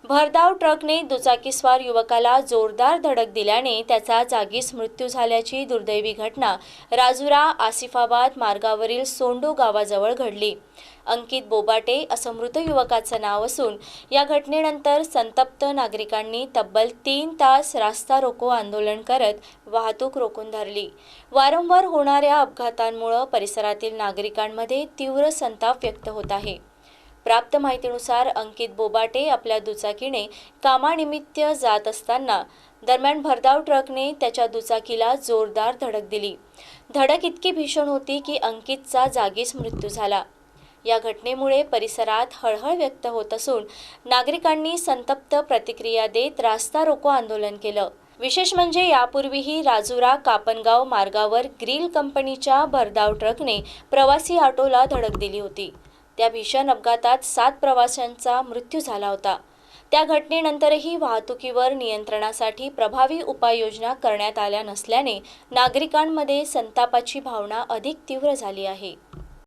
भरधाव ट्रकने दुचाकीस्वार युवकाला जोरदार धडक दिल्याने त्याचा जागीच मृत्यू झाल्याची दुर्दैवी घटना राजुरा आसिफाबाद मार्गावरील सोंडू गावाजवळ घडली। अंकित बोबाटे असं मृत युवकाचं नाव असून या घटनेनंतर संतप्त नागरिकांनी तब्बल 3 तास रास्ता रोको आंदोलन करत वाहतूक रोखून धरली। वारंवार होणाऱ्या अपघातांमुळे परिसरातील नागरिकांमध्ये तीव्र संताप व्यक्त होत आहे। प्राप्त माहितीनुसार अंकित बोबाटे आपल्या दुचाकीने कामानिमित्त जात असताना दरम्यान भरधाव ट्रकने त्याच्या दुचाकीला जोरदार धडक दिली। धडक इतकी भीषण होती की अंकितचा जागीच मृत्यू झाला। या घटनेमुळे परिसरात हळहळ व्यक्त होत असून नागरिकांनी संतप्त प्रतिक्रिया देत रास्ता रोको आंदोलन केलं। विशेष म्हणजे यापूर्वीही राजुरा कापनगाव मार्गावर ग्रिल कंपनीच्या भरधाव ट्रकने प्रवासी ऑटोला धडक दिली होती। त्या भीषण अपघातात 7 प्रवाशांचा मृत्यू झाला होता। त्या घटनेनंतरही वाहतुकीवर नियंत्रणासाठी प्रभावी उपाययोजना करण्यात आल्या नसल्याने नागरिकांमध्ये संतापाची भावना अधिक तीव्र झाली आहे।